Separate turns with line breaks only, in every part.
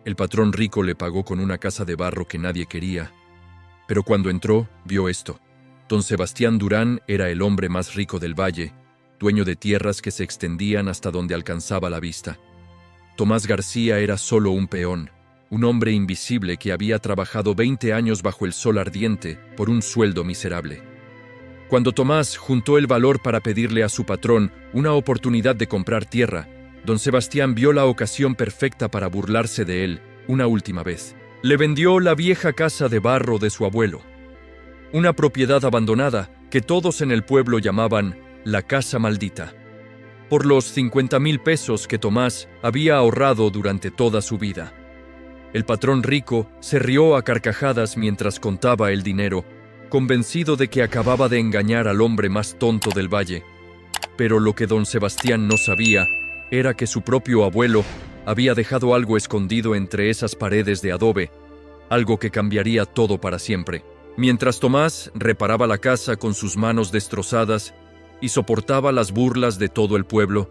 El patrón rico le pagó con una casa de barro que nadie quería, pero cuando entró, vio esto. Don Sebastián Durán era el hombre más rico del valle, dueño de tierras que se extendían hasta donde alcanzaba la vista. Tomás García era solo un peón, un hombre invisible que había trabajado 20 años bajo el sol ardiente por un sueldo miserable. Cuando Tomás juntó el valor para pedirle a su patrón una oportunidad de comprar tierra, don Sebastián vio la ocasión perfecta para burlarse de él una última vez. Le vendió la vieja casa de barro de su abuelo, una propiedad abandonada que todos en el pueblo llamaban la Casa Maldita, por los 50,000 pesos que Tomás había ahorrado durante toda su vida. El patrón rico se rió a carcajadas mientras contaba el dinero, convencido de que acababa de engañar al hombre más tonto del valle. Pero lo que don Sebastián no sabía era que su propio abuelo había dejado algo escondido entre esas paredes de adobe, algo que cambiaría todo para siempre. Mientras Tomás reparaba la casa con sus manos destrozadas y soportaba las burlas de todo el pueblo,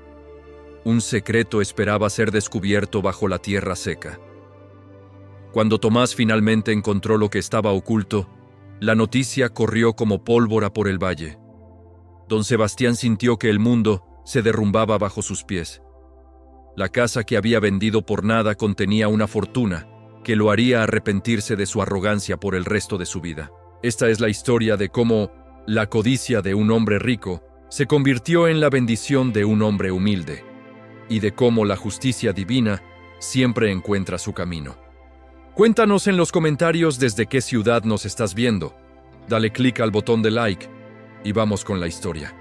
un secreto esperaba ser descubierto bajo la tierra seca. Cuando Tomás finalmente encontró lo que estaba oculto, la noticia corrió como pólvora por el valle. Don Sebastián sintió que el mundo se derrumbaba bajo sus pies. La casa que había vendido por nada contenía una fortuna que lo haría arrepentirse de su arrogancia por el resto de su vida. Esta es la historia de cómo la codicia de un hombre rico se convirtió en la bendición de un hombre humilde, y de cómo la justicia divina siempre encuentra su camino. Cuéntanos en los comentarios desde qué ciudad nos estás viendo. Dale clic al botón de like y vamos con la historia.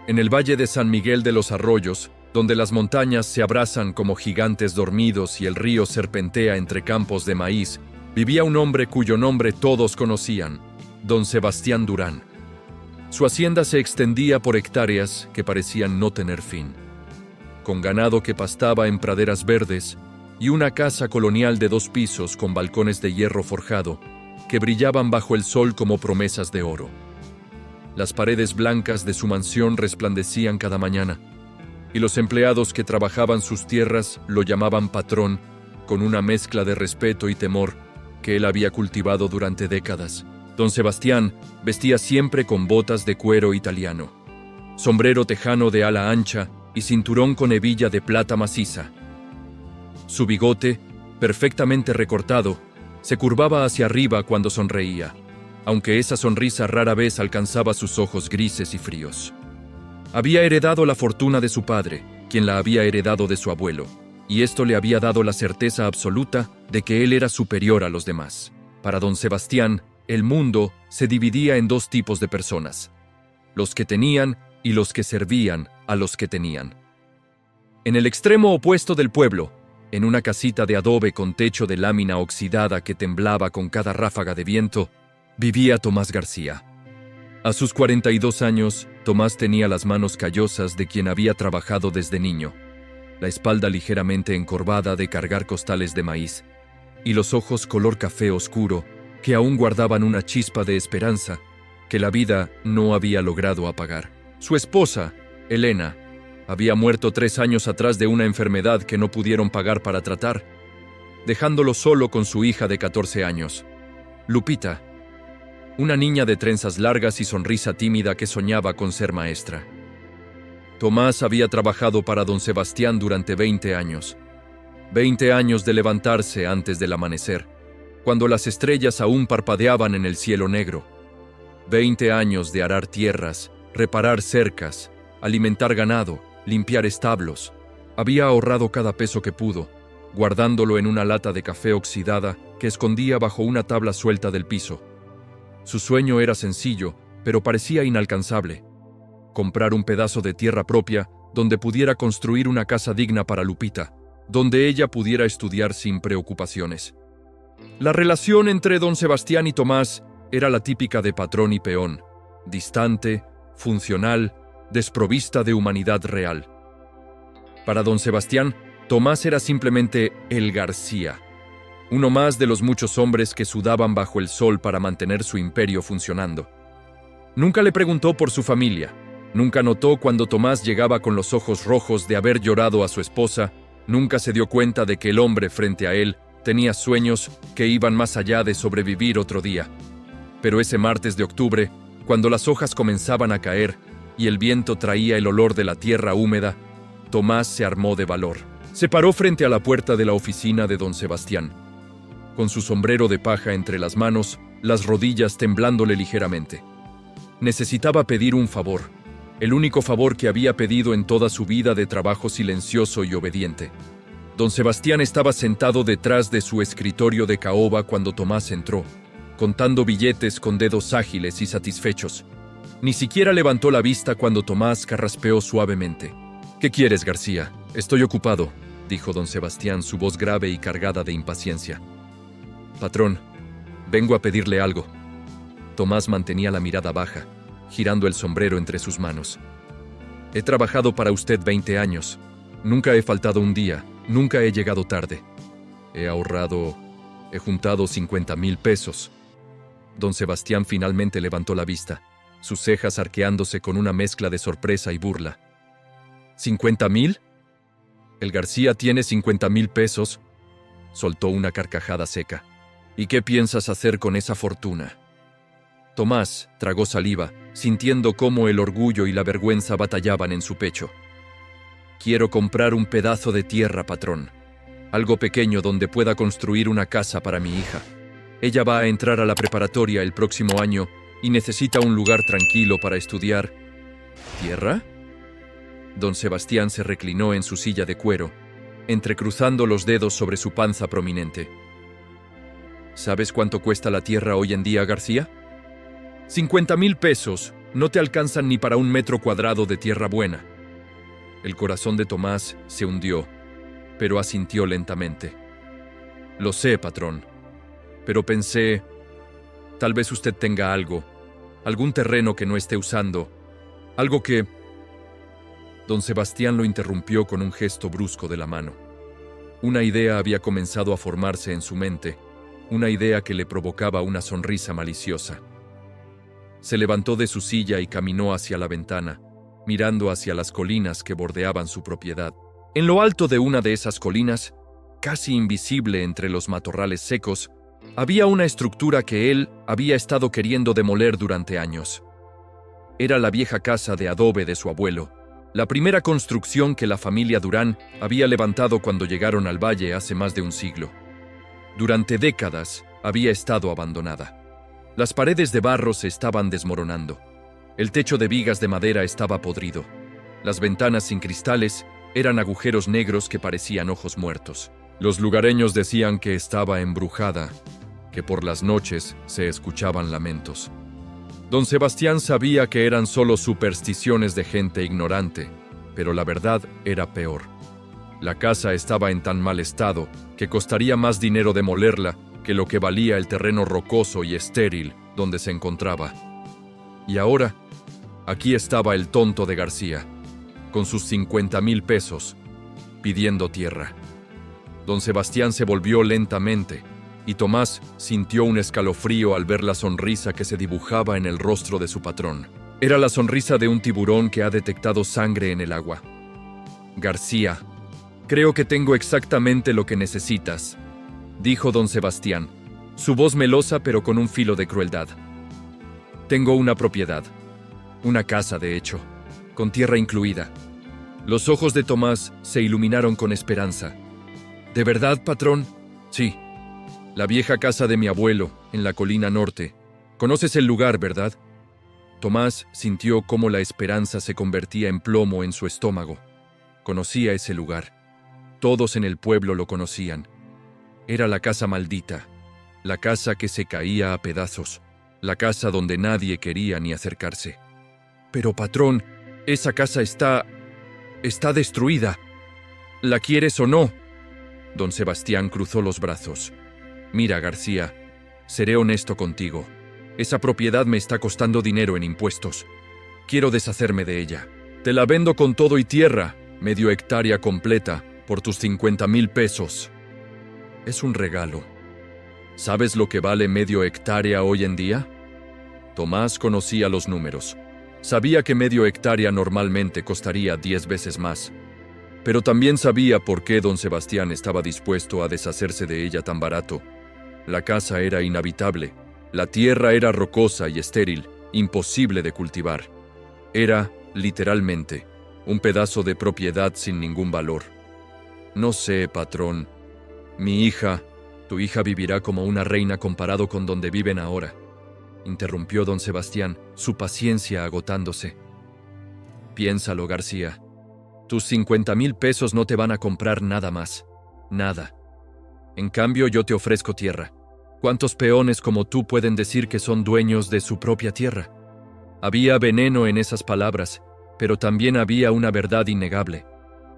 En el valle de San Miguel de los Arroyos, donde las montañas se abrazan como gigantes dormidos y el río serpentea entre campos de maíz, vivía un hombre cuyo nombre todos conocían, don Sebastián Durán. Su hacienda se extendía por hectáreas que parecían no tener fin, con ganado que pastaba en praderas verdes y una casa colonial de 2 pisos con balcones de hierro forjado que brillaban bajo el sol como promesas de oro. Las paredes blancas de su mansión resplandecían cada mañana, y los empleados que trabajaban sus tierras lo llamaban patrón, con una mezcla de respeto y temor que él había cultivado durante décadas. Don Sebastián vestía siempre con botas de cuero italiano, sombrero tejano de ala ancha y cinturón con hebilla de plata maciza. Su bigote, perfectamente recortado, se curvaba hacia arriba cuando sonreía, aunque esa sonrisa rara vez alcanzaba sus ojos grises y fríos. Había heredado la fortuna de su padre, quien la había heredado de su abuelo, y esto le había dado la certeza absoluta de que él era superior a los demás. Para don Sebastián, el mundo se dividía en 2 tipos de personas: los que tenían y los que servían a los que tenían. En el extremo opuesto del pueblo, en una casita de adobe con techo de lámina oxidada que temblaba con cada ráfaga de viento, vivía Tomás García. A sus 42 años, Tomás tenía las manos callosas de quien había trabajado desde niño, la espalda ligeramente encorvada de cargar costales de maíz, y los ojos color café oscuro que aún guardaban una chispa de esperanza que la vida no había logrado apagar. Su esposa, Elena, había muerto 3 años atrás de una enfermedad que no pudieron pagar para tratar, dejándolo solo con su hija de 14 años, Lupita, una niña de trenzas largas y sonrisa tímida que soñaba con ser maestra. Tomás había trabajado para don Sebastián durante 20 años. 20 años de levantarse antes del amanecer, cuando las estrellas aún parpadeaban en el cielo negro. 20 años de arar tierras, reparar cercas, alimentar ganado, limpiar establos. Había ahorrado cada peso que pudo, guardándolo en una lata de café oxidada que escondía bajo una tabla suelta del piso. Su sueño era sencillo, pero parecía inalcanzable: comprar un pedazo de tierra propia donde pudiera construir una casa digna para Lupita, donde ella pudiera estudiar sin preocupaciones. La relación entre don Sebastián y Tomás era la típica de patrón y peón, distante, funcional, desprovista de humanidad real. Para don Sebastián, Tomás era simplemente el García, uno más de los muchos hombres que sudaban bajo el sol para mantener su imperio funcionando. Nunca le preguntó por su familia, nunca notó cuando Tomás llegaba con los ojos rojos de haber llorado a su esposa, nunca se dio cuenta de que el hombre frente a él Tenía sueños que iban más allá de sobrevivir otro día. Pero ese martes de octubre, cuando las hojas comenzaban a caer y el viento traía el olor de la tierra húmeda, Tomás se armó de valor. Se paró frente a la puerta de la oficina de don Sebastián, con su sombrero de paja entre las manos, las rodillas temblándole ligeramente. Necesitaba pedir un favor, el único favor que había pedido en toda su vida de trabajo silencioso y obediente. Don Sebastián estaba sentado detrás de su escritorio de caoba cuando Tomás entró, contando billetes con dedos ágiles y satisfechos. Ni siquiera levantó la vista cuando Tomás carraspeó suavemente. «¿Qué quieres, García? Estoy ocupado», dijo don Sebastián, su voz grave y cargada de impaciencia. «Patrón, vengo a pedirle algo». Tomás mantenía la mirada baja, girando el sombrero entre sus manos. «He trabajado para usted 20 años. Nunca he faltado un día, nunca he llegado tarde. He juntado 50,000 pesos». Don Sebastián finalmente levantó la vista, sus cejas arqueándose con una mezcla de sorpresa y burla. «¿50,000? ¿El García tiene 50,000 pesos?» Soltó una carcajada seca. «¿Y qué piensas hacer con esa fortuna?» Tomás tragó saliva, sintiendo cómo el orgullo y la vergüenza batallaban en su pecho. «Quiero comprar un pedazo de tierra, patrón. Algo pequeño donde pueda construir una casa para mi hija. Ella va a entrar a la preparatoria el próximo año y necesita un lugar tranquilo para estudiar». «¿Tierra?» Don Sebastián se reclinó en su silla de cuero, entrecruzando los dedos sobre su panza prominente. «¿Sabes cuánto cuesta la tierra hoy en día, García? 50,000 pesos no te alcanzan ni para 1 metro cuadrado de tierra buena». El corazón de Tomás se hundió, pero asintió lentamente. «Lo sé, patrón, pero pensé, tal vez usted tenga algún terreno que no esté usando, algo que...» Don Sebastián lo interrumpió con un gesto brusco de la mano. Una idea había comenzado a formarse en su mente, una idea que le provocaba una sonrisa maliciosa. Se levantó de su silla y caminó hacia la ventana, mirando hacia las colinas que bordeaban su propiedad. En lo alto de una de esas colinas, casi invisible entre los matorrales secos, había una estructura que él había estado queriendo demoler durante años. Era la vieja casa de adobe de su abuelo, la primera construcción que la familia Durán había levantado cuando llegaron al valle hace más de un siglo. Durante décadas había estado abandonada. Las paredes de barro se estaban desmoronando. El techo de vigas de madera estaba podrido. Las ventanas sin cristales eran agujeros negros que parecían ojos muertos. Los lugareños decían que estaba embrujada, que por las noches se escuchaban lamentos. Don Sebastián sabía que eran solo supersticiones de gente ignorante, pero la verdad era peor. La casa estaba en tan mal estado que costaría más dinero demolerla que lo que valía el terreno rocoso y estéril donde se encontraba. Y ahora, aquí estaba el tonto de García, con sus 50,000 pesos, pidiendo tierra. Don Sebastián se volvió lentamente, y Tomás sintió un escalofrío al ver la sonrisa que se dibujaba en el rostro de su patrón. Era la sonrisa de un tiburón que ha detectado sangre en el agua. «García, creo que tengo exactamente lo que necesitas», dijo don Sebastián, su voz melosa pero con un filo de crueldad. «Tengo una propiedad, una casa de hecho, con tierra incluida». Los ojos de Tomás se iluminaron con esperanza. «¿De verdad, patrón?» «Sí. La vieja casa de mi abuelo, en la colina norte. ¿Conoces el lugar, verdad?» Tomás sintió cómo la esperanza se convertía en plomo en su estómago. Conocía ese lugar. Todos en el pueblo lo conocían. Era la casa maldita, la casa que se caía a pedazos, la casa donde nadie quería ni acercarse. «Pero, patrón, esa casa está destruida. ¿La quieres o no?» Don Sebastián cruzó los brazos. «Mira, García, seré honesto contigo. Esa propiedad me está costando dinero en impuestos. Quiero deshacerme de ella. Te la vendo con todo y tierra, medio hectárea completa, por tus 50,000 pesos. Es un regalo. ¿Sabes lo que vale medio hectárea hoy en día?» Tomás conocía los números. Sabía que medio hectárea normalmente costaría 10 veces más. Pero también sabía por qué don Sebastián estaba dispuesto a deshacerse de ella tan barato. La casa era inhabitable, la tierra era rocosa y estéril, imposible de cultivar. Era, literalmente, un pedazo de propiedad sin ningún valor. No sé, patrón. Tu hija vivirá como una reina comparado con donde viven ahora, interrumpió don Sebastián, su paciencia agotándose. Piénsalo, García. Tus 50,000 pesos no te van a comprar nada más. Nada. En cambio, yo te ofrezco tierra. ¿Cuántos peones como tú pueden decir que son dueños de su propia tierra? Había veneno en esas palabras, pero también había una verdad innegable.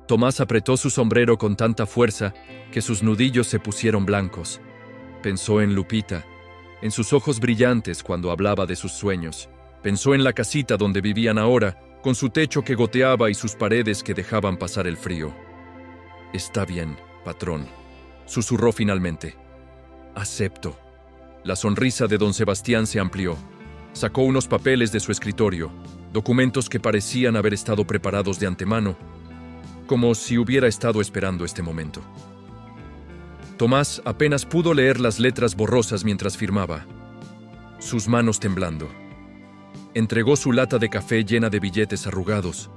Tomás apretó su sombrero con tanta fuerza que sus nudillos se pusieron blancos. Pensó en Lupita, en sus ojos brillantes cuando hablaba de sus sueños. Pensó en la casita donde vivían ahora, con su techo que goteaba y sus paredes que dejaban pasar el frío. Está bien, patrón, susurró finalmente. Acepto. La sonrisa de don Sebastián se amplió. Sacó unos papeles de su escritorio, documentos que parecían haber estado preparados de antemano, como si hubiera estado esperando este momento. Tomás apenas pudo leer las letras borrosas mientras firmaba, sus manos temblando. Entregó su lata de café llena de billetes arrugados.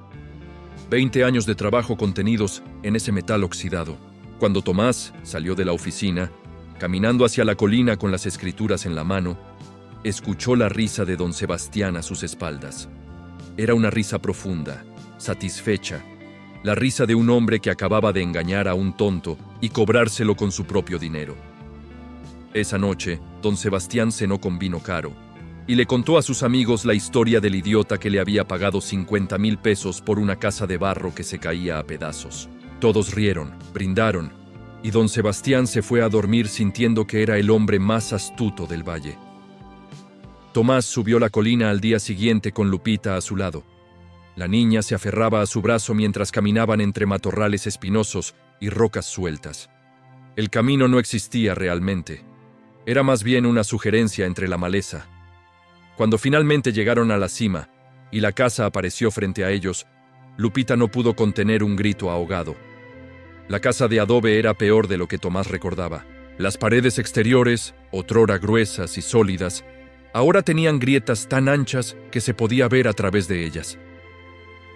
20 años de trabajo contenidos en ese metal oxidado. Cuando Tomás salió de la oficina, caminando hacia la colina con las escrituras en la mano, escuchó la risa de don Sebastián a sus espaldas. Era una risa profunda, satisfecha, la risa de un hombre que acababa de engañar a un tonto y cobrárselo con su propio dinero. Esa noche, don Sebastián cenó con vino caro y le contó a sus amigos la historia del idiota que le había pagado 50,000 pesos por una casa de barro que se caía a pedazos. Todos rieron, brindaron, y don Sebastián se fue a dormir sintiendo que era el hombre más astuto del valle. Tomás subió la colina al día siguiente con Lupita a su lado. La niña se aferraba a su brazo mientras caminaban entre matorrales espinosos y rocas sueltas. El camino no existía realmente. Era más bien una sugerencia entre la maleza. Cuando finalmente llegaron a la cima y la casa apareció frente a ellos, Lupita no pudo contener un grito ahogado. La casa de adobe era peor de lo que Tomás recordaba. Las paredes exteriores, otrora gruesas y sólidas, ahora tenían grietas tan anchas que se podía ver a través de ellas.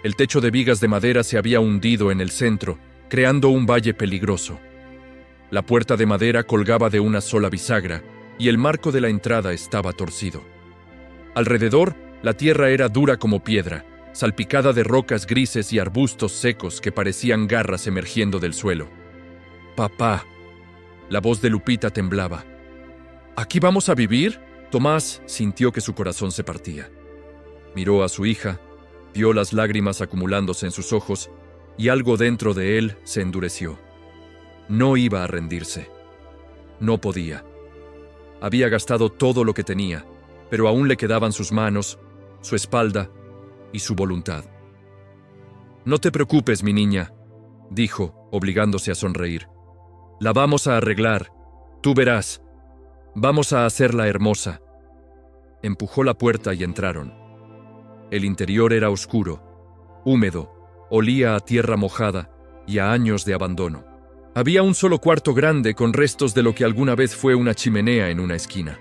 El techo de vigas de madera se había hundido en el centro, creando un valle peligroso. La puerta de madera colgaba de una sola bisagra y el marco de la entrada estaba torcido. Alrededor, la tierra era dura como piedra, salpicada de rocas grises y arbustos secos que parecían garras emergiendo del suelo. «Papá», la voz de Lupita temblaba. «¿Aquí vamos a vivir?» Tomás sintió que su corazón se partía. Miró a su hija, vio las lágrimas acumulándose en sus ojos y algo dentro de él se endureció. No iba a rendirse. No podía. Había gastado todo lo que tenía, pero aún le quedaban sus manos, su espalda y su voluntad. «No te preocupes, mi niña», dijo, obligándose a sonreír. «La vamos a arreglar. Tú verás. Vamos a hacerla hermosa». Empujó la puerta y entraron. El interior era oscuro, húmedo, olía a tierra mojada y a años de abandono. Había un solo cuarto grande con restos de lo que alguna vez fue una chimenea en una esquina.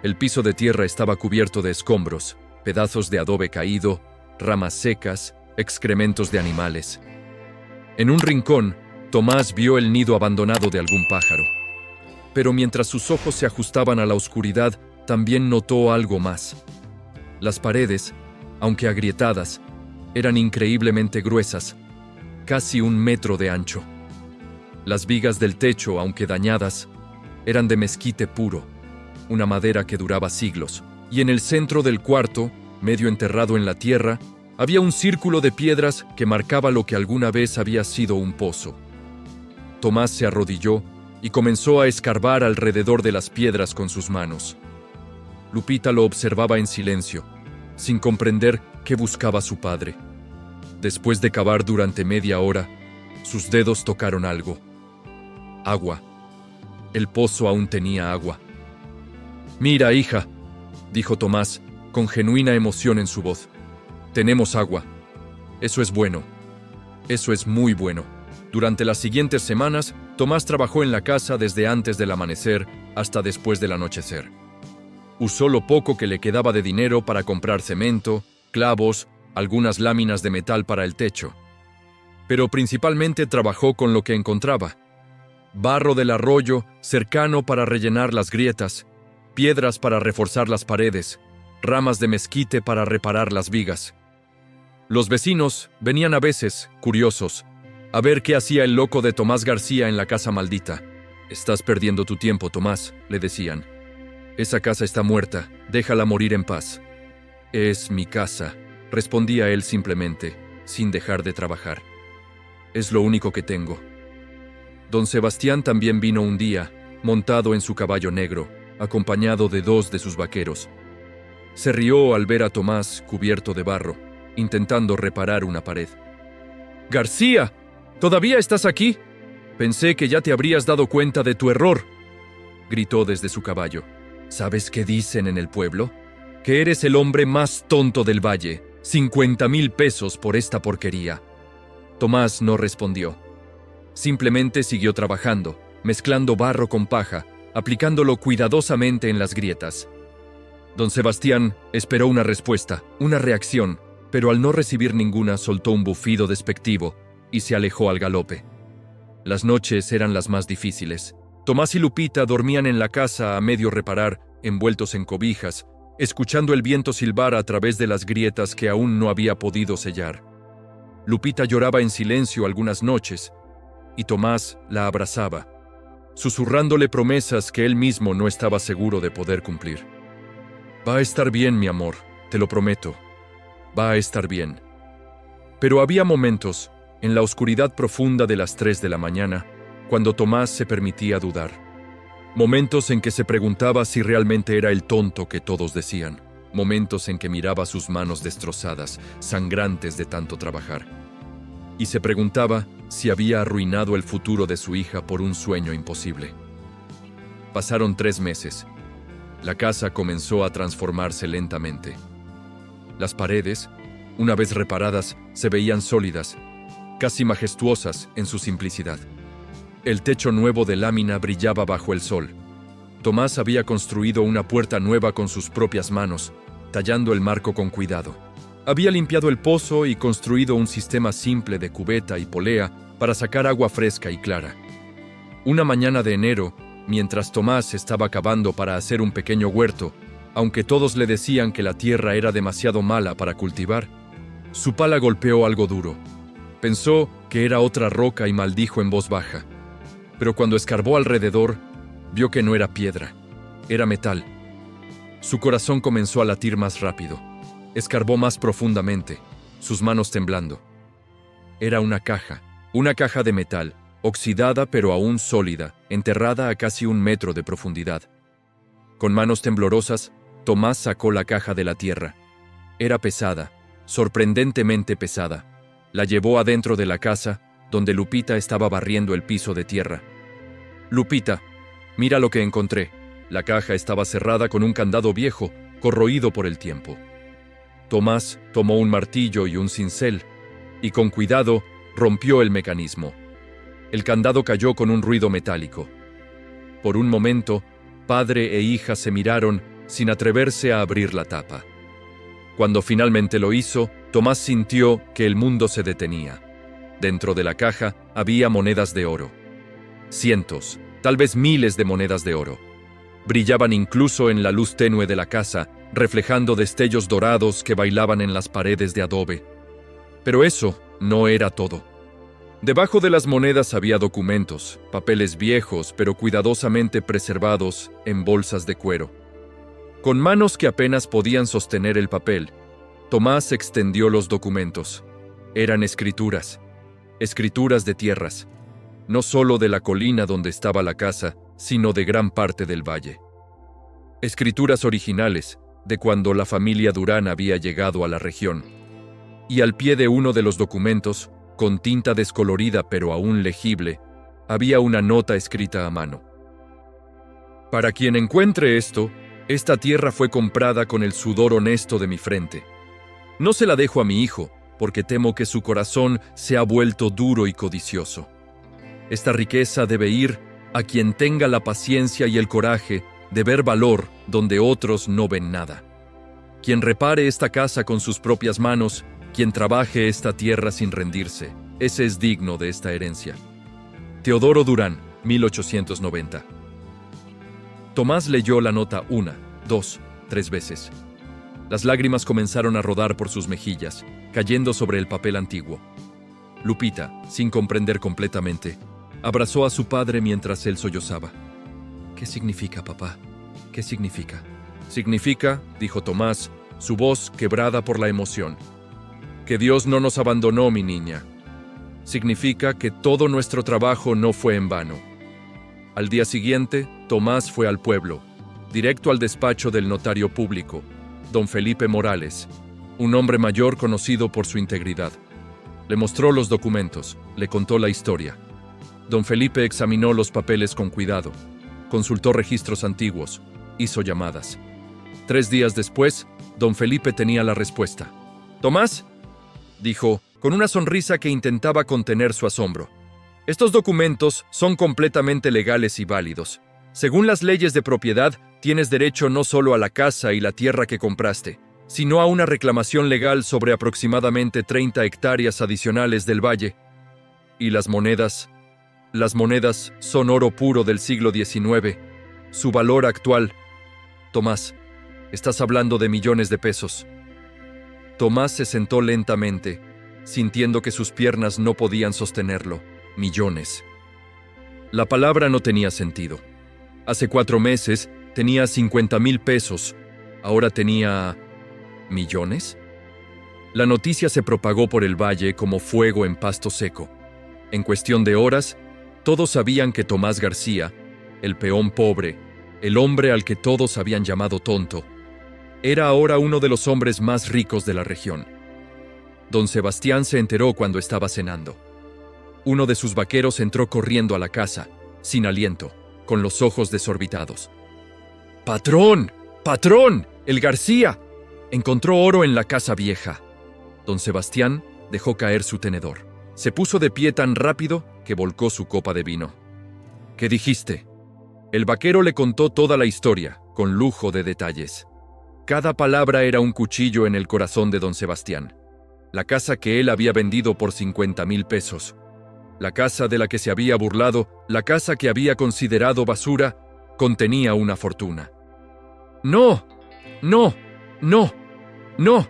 El piso de tierra estaba cubierto de escombros, pedazos de adobe caído, ramas secas, excrementos de animales. En un rincón, Tomás vio el nido abandonado de algún pájaro. Pero mientras sus ojos se ajustaban a la oscuridad, también notó algo más. Las paredes, aunque agrietadas, eran increíblemente gruesas, casi 1 metro de ancho. Las vigas del techo, aunque dañadas, eran de mezquite puro, una madera que duraba siglos. Y en el centro del cuarto, medio enterrado en la tierra, había un círculo de piedras que marcaba lo que alguna vez había sido un pozo. Tomás se arrodilló y comenzó a escarbar alrededor de las piedras con sus manos. Lupita lo observaba en silencio, sin comprender qué buscaba su padre. Después de cavar durante media hora, sus dedos tocaron algo. Agua. El pozo aún tenía agua. «Mira, hija», dijo Tomás, con genuina emoción en su voz. «Tenemos agua. Eso es bueno. Eso es muy bueno. Durante las siguientes semanas, Tomás trabajó en la casa desde antes del amanecer hasta después del anochecer. Usó lo poco que le quedaba de dinero para comprar cemento, clavos, algunas láminas de metal para el techo. Pero principalmente trabajó con lo que encontraba: barro del arroyo cercano para rellenar las grietas, piedras para reforzar las paredes, ramas de mezquite para reparar las vigas. Los vecinos venían a veces, curiosos, a ver qué hacía el loco de Tomás García en la casa maldita. «Estás perdiendo tu tiempo, Tomás», le decían. «Esa casa está muerta, déjala morir en paz». «Es mi casa», respondía él simplemente, sin dejar de trabajar. «Es lo único que tengo». Don Sebastián también vino un día, montado en su caballo negro, acompañado de 2 de sus vaqueros. Se rió al ver a Tomás cubierto de barro, intentando reparar una pared. «García, ¿todavía estás aquí? Pensé que ya te habrías dado cuenta de tu error», gritó desde su caballo. «¿Sabes qué dicen en el pueblo? Que eres el hombre más tonto del valle. 50,000 pesos por esta porquería». Tomás no respondió. Simplemente siguió trabajando, mezclando barro con paja, aplicándolo cuidadosamente en las grietas. Don Sebastián esperó una respuesta, una reacción, pero al no recibir ninguna soltó un bufido despectivo y se alejó al galope. Las noches eran las más difíciles. Tomás y Lupita dormían en la casa a medio reparar, envueltos en cobijas, escuchando el viento silbar a través de las grietas que aún no había podido sellar. Lupita lloraba en silencio algunas noches, y Tomás la abrazaba, susurrándole promesas que él mismo no estaba seguro de poder cumplir. «Va a estar bien, mi amor, te lo prometo. Va a estar bien». Pero había momentos, en la oscuridad profunda de las 3 de la mañana, cuando Tomás se permitía dudar. Momentos en que se preguntaba si realmente era el tonto que todos decían. Momentos en que miraba sus manos destrozadas, sangrantes de tanto trabajar. Y se preguntaba si había arruinado el futuro de su hija por un sueño imposible. Pasaron 3 meses. La casa comenzó a transformarse lentamente. Las paredes, una vez reparadas, se veían sólidas, casi majestuosas en su simplicidad. El techo nuevo de lámina brillaba bajo el sol. Tomás había construido una puerta nueva con sus propias manos, tallando el marco con cuidado. Había limpiado el pozo y construido un sistema simple de cubeta y polea para sacar agua fresca y clara. Una mañana de enero, mientras Tomás estaba cavando para hacer un pequeño huerto, aunque todos le decían que la tierra era demasiado mala para cultivar, su pala golpeó algo duro. Pensó que era otra roca y maldijo en voz baja. Pero cuando escarbó alrededor, vio que no era piedra, era metal. Su corazón comenzó a latir más rápido. Escarbó más profundamente, sus manos temblando. Era una caja de metal, oxidada pero aún sólida, enterrada a casi 1 metro de profundidad. Con manos temblorosas, Tomás sacó la caja de la tierra. Era pesada, sorprendentemente pesada. La llevó adentro de la casa, donde Lupita estaba barriendo el piso de tierra. «Lupita, mira lo que encontré». La caja estaba cerrada con un candado viejo, corroído por el tiempo. Tomás tomó un martillo y un cincel, y con cuidado rompió el mecanismo. El candado cayó con un ruido metálico. Por un momento, padre e hija se miraron sin atreverse a abrir la tapa. Cuando finalmente lo hizo, Tomás sintió que el mundo se detenía. Dentro de la caja había monedas de oro. Cientos, tal vez miles de monedas de oro. Brillaban incluso en la luz tenue de la casa, reflejando destellos dorados que bailaban en las paredes de adobe. Pero eso no era todo. Debajo de las monedas había documentos, papeles viejos pero cuidadosamente preservados en bolsas de cuero. Con manos que apenas podían sostener el papel, Tomás extendió los documentos. Eran escrituras de tierras, no solo de la colina donde estaba la casa, sino de gran parte del valle. Escrituras originales de cuando la familia Durán había llegado a la región. Y al pie de uno de los documentos, con tinta descolorida pero aún legible, había una nota escrita a mano. «Para quien encuentre esto, esta tierra fue comprada con el sudor honesto de mi frente. No se la dejo a mi hijo, porque temo que su corazón se ha vuelto duro y codicioso. Esta riqueza debe ir a quien tenga la paciencia y el coraje de ver valor donde otros no ven nada. Quien repare esta casa con sus propias manos, quien trabaje esta tierra sin rendirse, ese es digno de esta herencia. Teodoro Durán, 1890. Tomás leyó la nota 1, 2, 3 veces. Las lágrimas comenzaron a rodar por sus mejillas, cayendo sobre el papel antiguo. Lupita, sin comprender completamente, abrazó a su padre mientras él sollozaba. ¿Qué significa, papá? ¿Qué significa? Significa, dijo Tomás, su voz quebrada por la emoción, que Dios no nos abandonó, mi niña. Significa que todo nuestro trabajo no fue en vano. Al día siguiente, Tomás fue al pueblo, directo al despacho del notario público, don Felipe Morales, un hombre mayor conocido por su integridad. Le mostró los documentos, le contó la historia. Don Felipe examinó los papeles con cuidado, consultó registros antiguos, hizo llamadas. 3 días después, don Felipe tenía la respuesta. «Tomás», dijo, con una sonrisa que intentaba contener su asombro, «estos documentos son completamente legales y válidos. Según las leyes de propiedad, tienes derecho no solo a la casa y la tierra que compraste, sino a una reclamación legal sobre aproximadamente 30 hectáreas adicionales del valle. Y las monedas son oro puro del siglo XIX. Su valor actual. Tomás, estás hablando de millones de pesos». Tomás se sentó lentamente, sintiendo que sus piernas no podían sostenerlo. Millones. La palabra no tenía sentido. Hace 4 meses tenía 50,000 pesos. Ahora tenía... ¿millones? La noticia se propagó por el valle como fuego en pasto seco. En cuestión de horas, todos sabían que Tomás García, el peón pobre, el hombre al que todos habían llamado tonto, era ahora uno de los hombres más ricos de la región. Don Sebastián se enteró cuando estaba cenando. Uno de sus vaqueros entró corriendo a la casa, sin aliento, con los ojos desorbitados. «¡Patrón! ¡Patrón! ¡El García! Encontró oro en la casa vieja». Don Sebastián dejó caer su tenedor. Se puso de pie tan rápido que volcó su copa de vino. «¿Qué dijiste?» El vaquero le contó toda la historia, con lujo de detalles. Cada palabra era un cuchillo en el corazón de don Sebastián. La casa que él había vendido por 50,000 pesos. La casa de la que se había burlado, la casa que había considerado basura, contenía una fortuna. «¡No! ¡No! ¡No! ¡No!».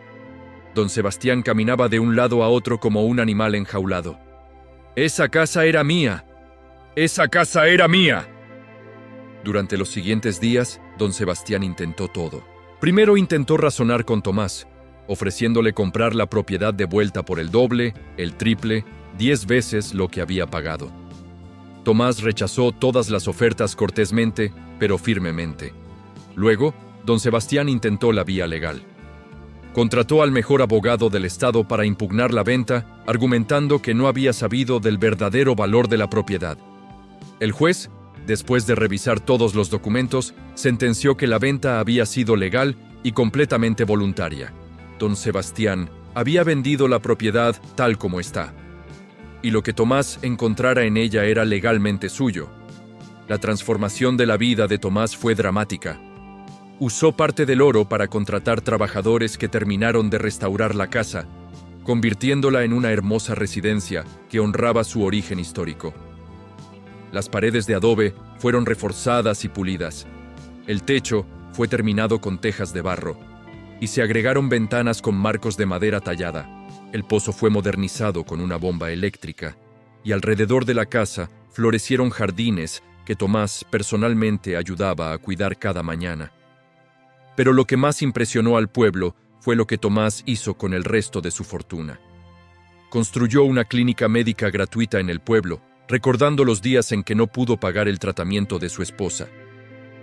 Don Sebastián caminaba de un lado a otro como un animal enjaulado. «¡Esa casa era mía! ¡Esa casa era mía!». Durante los siguientes días, don Sebastián intentó todo. Primero intentó razonar con Tomás, ofreciéndole comprar la propiedad de vuelta por el doble, el triple, 10 veces lo que había pagado. Tomás rechazó todas las ofertas cortésmente, pero firmemente. Luego, don Sebastián intentó la vía legal. Contrató al mejor abogado del estado para impugnar la venta, argumentando que no había sabido del verdadero valor de la propiedad. El juez, después de revisar todos los documentos, sentenció que la venta había sido legal y completamente voluntaria. Don Sebastián había vendido la propiedad tal como está, y lo que Tomás encontrara en ella era legalmente suyo. La transformación de la vida de Tomás fue dramática. Usó parte del oro para contratar trabajadores que terminaron de restaurar la casa, convirtiéndola en una hermosa residencia que honraba su origen histórico. Las paredes de adobe fueron reforzadas y pulidas. El techo fue terminado con tejas de barro, y se agregaron ventanas con marcos de madera tallada. El pozo fue modernizado con una bomba eléctrica, y alrededor de la casa florecieron jardines que Tomás personalmente ayudaba a cuidar cada mañana. Pero lo que más impresionó al pueblo fue lo que Tomás hizo con el resto de su fortuna. Construyó una clínica médica gratuita en el pueblo, recordando los días en que no pudo pagar el tratamiento de su esposa.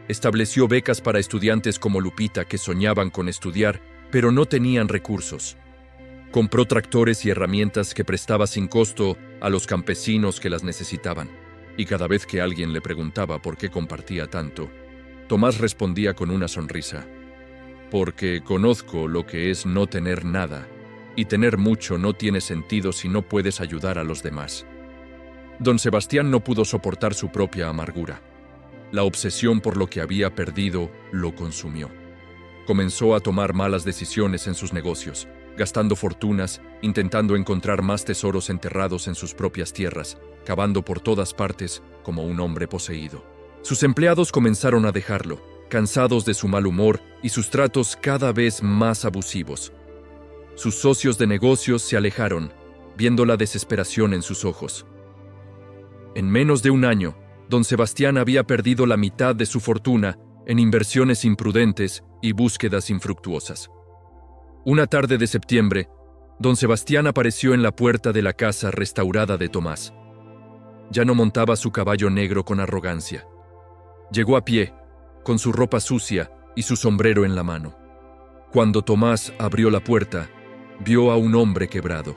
Estableció becas para estudiantes como Lupita que soñaban con estudiar, pero no tenían recursos. Compró tractores y herramientas que prestaba sin costo a los campesinos que las necesitaban. Y cada vez que alguien le preguntaba por qué compartía tanto, Tomás respondía con una sonrisa: «Porque conozco lo que es no tener nada y tener mucho no tiene sentido si no puedes ayudar a los demás. Don Sebastián no pudo soportar su propia amargura. La obsesión por lo que había perdido lo consumió. Comenzó a tomar malas decisiones en sus negocios, gastando fortunas, intentando encontrar más tesoros enterrados en sus propias tierras, cavando por todas partes como un hombre poseído. Sus empleados comenzaron a dejarlo, cansados de su mal humor y sus tratos cada vez más abusivos. Sus socios de negocios se alejaron, viendo la desesperación en sus ojos. En menos de un año, don Sebastián había perdido la mitad de su fortuna en inversiones imprudentes y búsquedas infructuosas. Una tarde de septiembre, don Sebastián apareció en la puerta de la casa restaurada de Tomás. Ya no montaba su caballo negro con arrogancia. Llegó a pie, con su ropa sucia y su sombrero en la mano. Cuando Tomás abrió la puerta, vio a un hombre quebrado.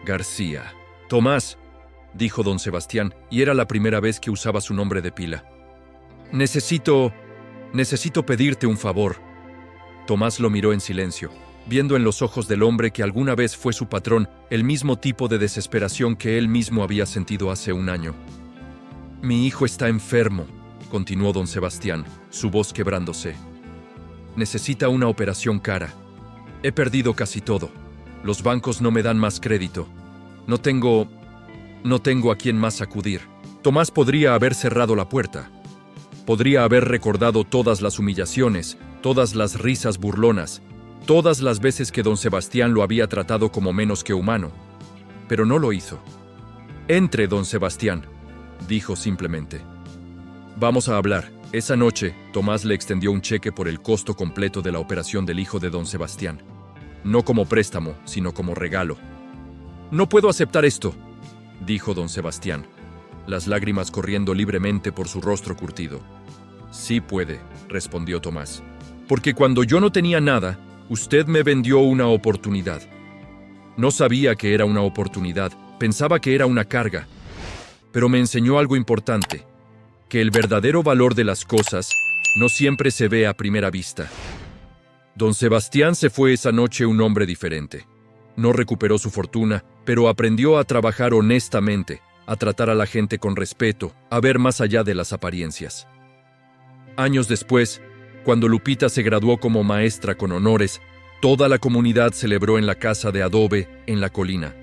García. «Tomás», dijo don Sebastián, y era la primera vez que usaba su nombre de pila. Necesito pedirte un favor». Tomás lo miró en silencio, viendo en los ojos del hombre que alguna vez fue su patrón el mismo tipo de desesperación que él mismo había sentido hace un año. «Mi hijo está enfermo», continuó don Sebastián, su voz quebrándose. «Necesita una operación cara. He perdido casi todo. Los bancos no me dan más crédito. No tengo a quién más acudir». Tomás podría haber cerrado la puerta. Podría haber recordado todas las humillaciones, todas las risas burlonas, todas las veces que don Sebastián lo había tratado como menos que humano. Pero no lo hizo. «Entre, don Sebastián», dijo simplemente. «Vamos a hablar». Esa noche, Tomás le extendió un cheque por el costo completo de la operación del hijo de don Sebastián. No como préstamo, sino como regalo. «No puedo aceptar esto», dijo don Sebastián, las lágrimas corriendo libremente por su rostro curtido. «Sí puede», respondió Tomás. «Porque cuando yo no tenía nada, usted me vendió una oportunidad. No sabía que era una oportunidad, pensaba que era una carga. Pero me enseñó algo importante, que el verdadero valor de las cosas no siempre se ve a primera vista». Don Sebastián se fue esa noche un hombre diferente. No recuperó su fortuna, pero aprendió a trabajar honestamente, a tratar a la gente con respeto, a ver más allá de las apariencias. Años después, cuando Lupita se graduó como maestra con honores, toda la comunidad celebró en la casa de adobe en la colina.